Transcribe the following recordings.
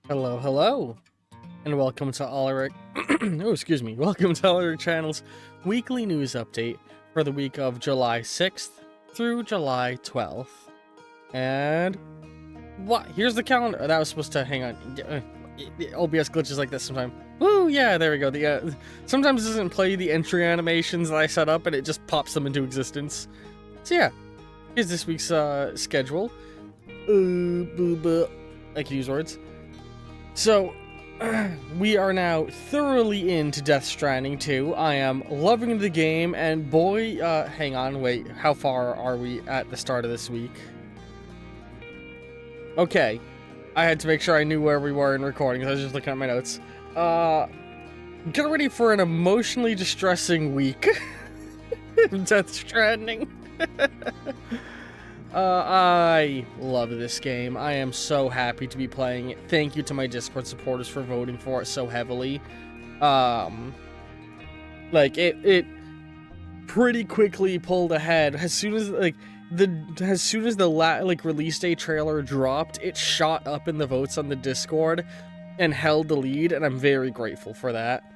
Hello, hello, and welcome to Alaric. Oh, excuse me. Welcome to Alaric Channel's weekly news update for the week of July 6th through July 12th. And what? Here's the calendar. That was supposed to hang on. OBS glitches like this sometimes. Woo! Yeah, there we go. Sometimes it doesn't play the entry animations that I set up, and it just pops them into existence. So yeah, here's this week's schedule. I can use words. So, we are now thoroughly into Death Stranding 2. I am loving the game, and boy, hang on, wait, how far are we at the start of this week? Okay, I had to make sure I knew where we were in recording, because I was just looking at my notes. Get ready for an emotionally distressing week of Death Stranding. I love this game. I am so happy to be playing it. Thank you to my Discord supporters for voting for it so heavily. Like it pretty quickly pulled ahead as soon as the release day trailer dropped. It shot up in the votes on the Discord and held the lead, and I'm very grateful for that.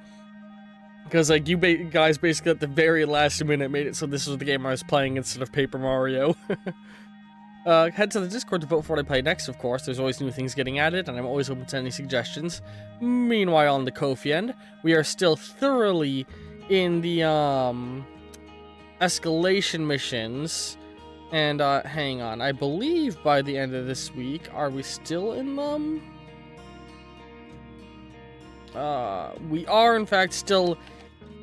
Because like you guys basically at the very last minute made it so this was the game I was playing instead of Paper Mario. Head to the Discord to vote for what I play next, of course. There's always new things getting added, and I'm always open to any suggestions. Meanwhile, on the Ko-fi end, we are still thoroughly in the, escalation missions. And, hang on. I believe by the end of this week, are we still in them? We are, in fact, still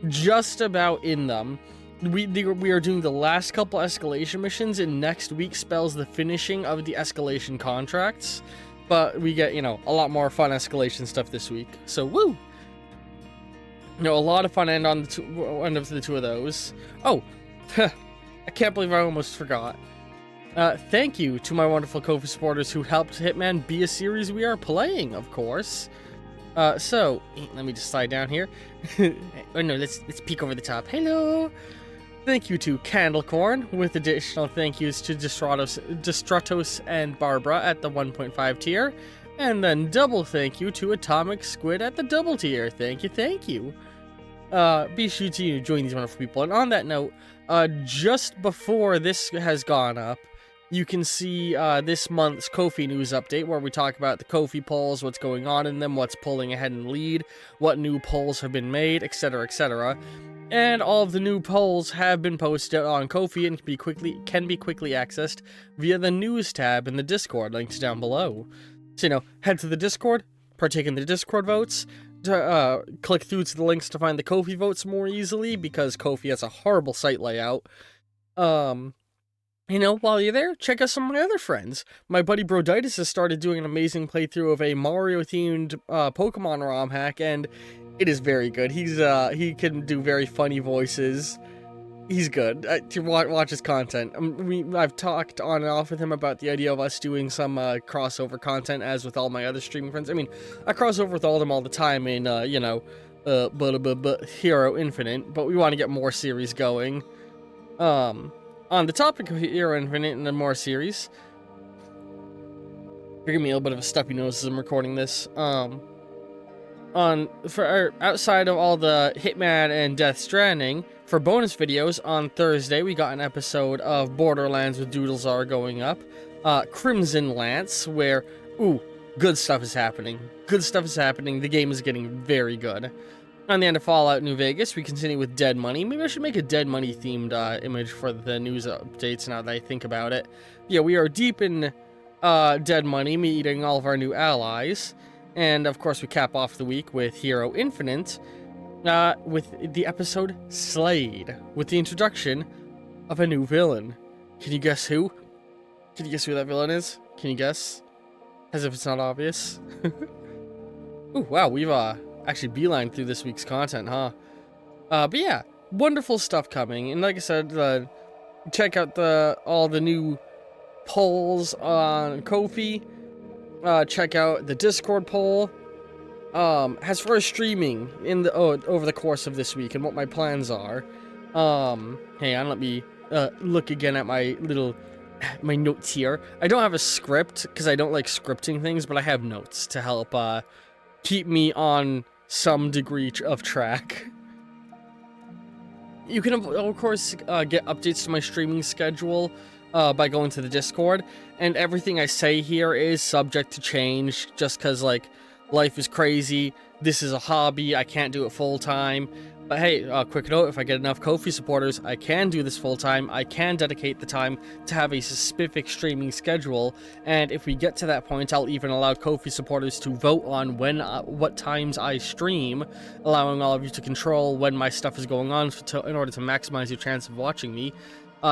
just about in them. We are doing the last couple escalation missions, and next week spells the finishing of the escalation contracts. But we get, a lot more fun escalation stuff this week. So, woo! A lot of fun end of the two of those. Oh, I can't believe I almost forgot. Thank you to my wonderful Ko-fi supporters who helped Hitman be a series we are playing, of course. So, let me just slide down here. Oh no, let's peek over the top. Hello! Thank you to Candlecorn, with additional thank yous to Destratos and Barbara at the 1.5 tier, and then double thank you to Atomic Squid at the double tier. Thank you. Be sure to join these wonderful people. And on that note, just before this has gone up, you can see this month's Ko-fi news update, where we talk about the Ko-fi polls, what's going on in them, what's pulling ahead in the lead, what new polls have been made, etc., etc. And all of the new polls have been posted on Ko-fi and can be quickly accessed via the news tab in the Discord, links down below. So, head to the Discord, partake in the Discord votes, click through to the links to find the Ko-fi votes more easily, because Ko-fi has a horrible site layout. While you're there, check out some of my other friends. My buddy Broditis has started doing an amazing playthrough of a Mario-themed Pokemon ROM hack, and it is very good. He can do very funny voices. He's good. To watch his content. I've talked on and off with him about the idea of us doing some crossover content, as with all my other streaming friends. I mean, I cross over with all of them all the time in, Hero Infinite, but we want to get more series going. On the topic of Hero Infinite and more series, forgive me a little bit of a stuffy nose as I'm recording this. Outside of all the Hitman and Death Stranding, for bonus videos on Thursday, we got an episode of Borderlands with Doodlesar going up. Crimson Lance, where, good stuff is happening. The game is getting very good. On the end of Fallout New Vegas, we continue with Dead Money. Maybe I should make a Dead Money themed image for the news updates now that I think about it. Yeah, we are deep in Dead Money, meeting all of our new allies. And of course, we cap off the week with Hero Infinite, with the episode Slade, with the introduction of a new villain. Can you guess who? Can you guess who that villain is? Can you guess? As if it's not obvious. Ooh, wow, we've actually beelined through this week's content, huh? But yeah, wonderful stuff coming. And like I said, check out all the new polls on Ko-fi. Check out the Discord poll. As far as streaming over the course of this week and what my plans are, hang on, let me look again at my little my notes here. I don't have a script because I don't like scripting things, but I have notes to help keep me on some degree of track. You can, of course, get updates to my streaming schedule by going to the Discord, and everything I say here is subject to change just because, like, life is crazy. This is a hobby. I can't do it full-time. But hey, quick note, if I get enough Ko-fi supporters, I can do this full-time. I can dedicate the time to have a specific streaming schedule, and if we get to that point, I'll even allow Ko-fi supporters to vote on what times I stream, allowing all of you to control when my stuff is going on in order to maximize your chance of watching me.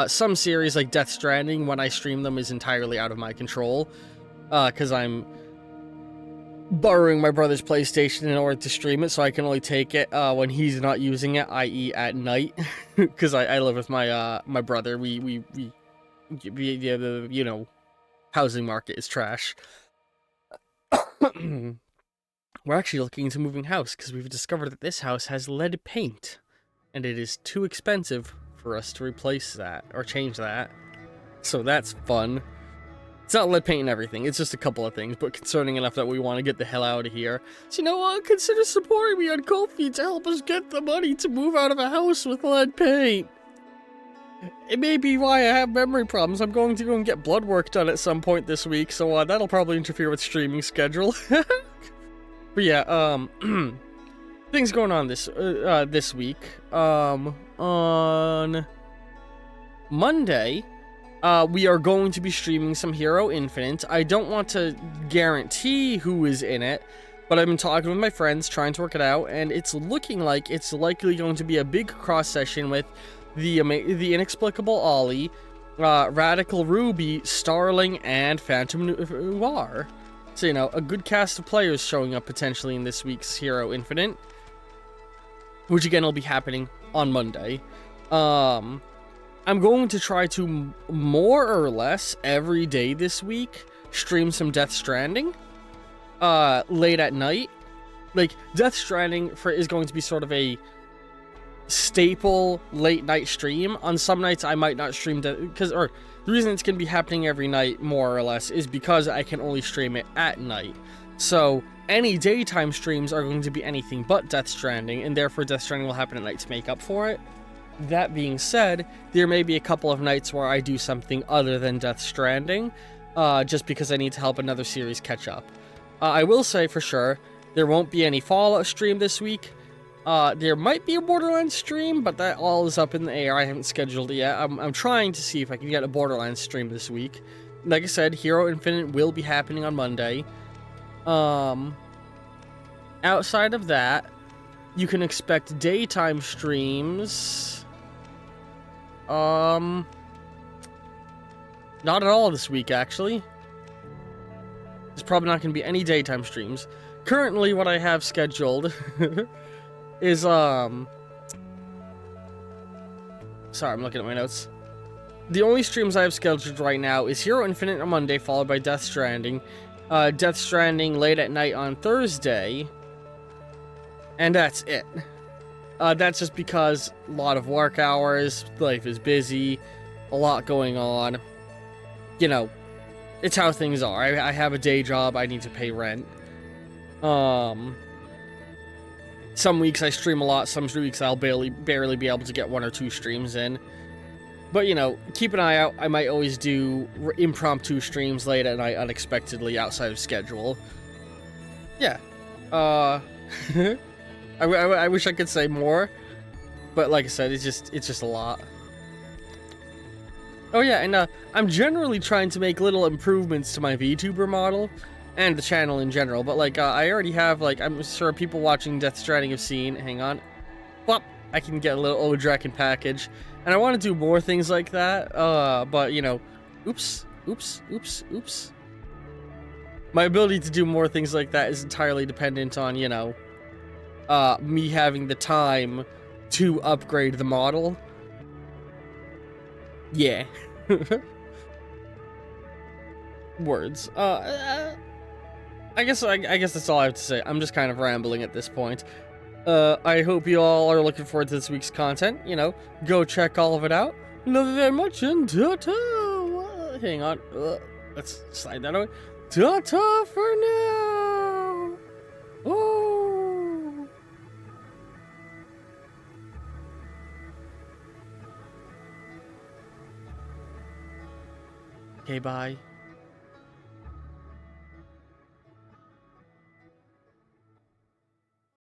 Some series, like Death Stranding, when I stream them, is entirely out of my control, because I'm borrowing my brother's PlayStation in order to stream it, so I can only take it when he's not using it, i.e. at night, because I live with my my brother. We you know, housing market is trash. We're actually looking into moving house because we've discovered that this house has lead paint, and it is too expensive for us to replace that or change that. So that's fun. It's not lead paint and everything, it's just a couple of things, but concerning enough that we want to get the hell out of here. So, you know what, consider supporting me on Ko-fi to help us get the money to move out of a house with lead paint. It may be why I have memory problems. I'm going to go and get blood work done at some point this week, so that'll probably interfere with streaming schedule. But yeah, things going on this week. On Monday, we are going to be streaming some Hero Infinite. I don't want to guarantee who is in it, but I've been talking with my friends, trying to work it out, and it's looking like it's likely going to be a big cross session with the Inexplicable Ollie, Radical Ruby, Starling, and Phantom Noir. So, you know, a good cast of players showing up potentially in this week's Hero Infinite, which again will be happening on Monday. I'm going to try to, more or less, every day this week, stream some Death Stranding, late at night. Like, Death Stranding is going to be sort of a staple late-night stream. On some nights, I might not stream, the reason it's going to be happening every night, more or less, is because I can only stream it at night. So, any daytime streams are going to be anything but Death Stranding, and therefore Death Stranding will happen at night to make up for it. That being said, there may be a couple of nights where I do something other than Death Stranding, just because I need to help another series catch up. I will say for sure, there won't be any Fallout stream this week. There might be a Borderlands stream, but that all is up in the air. I haven't scheduled it yet. I'm trying to see if I can get a Borderlands stream this week. Like I said, Hero Infinite will be happening on Monday. Outside of that, you can expect daytime streams. Not at all this week, actually. There's probably not going to be any daytime streams. Currently, what I have scheduled is, sorry, I'm looking at my notes. The only streams I have scheduled right now is Hero Infinite on Monday, followed by Death Stranding. Death Stranding late at night on Thursday. And that's it. That's just because a lot of work hours, life is busy, a lot going on. You know, it's how things are. I have a day job, I need to pay rent. Some weeks I stream a lot, some weeks I'll barely be able to get 1 or 2 streams in. But, you know, keep an eye out. I might always do impromptu streams late at night unexpectedly outside of schedule. Yeah. I wish I could say more, but like I said, it's just a lot. Oh yeah, and I'm generally trying to make little improvements to my VTuber model and the channel in general, but like I already have, like, I'm sure people watching Death Stranding have seen, hang on, plop, I can get a little Odrekin package, and I want to do more things like that, but you know, oops. My ability to do more things like that is entirely dependent on, you know, me having the time to upgrade the model. Yeah. Words. I guess that's all I have to say. I'm just kind of rambling at this point. I hope you all are looking forward to this week's content. You know, go check all of it out. Love you very much, and ta-ta! Hang on. Let's slide that away. Ta-ta for now. Oh. Okay, bye.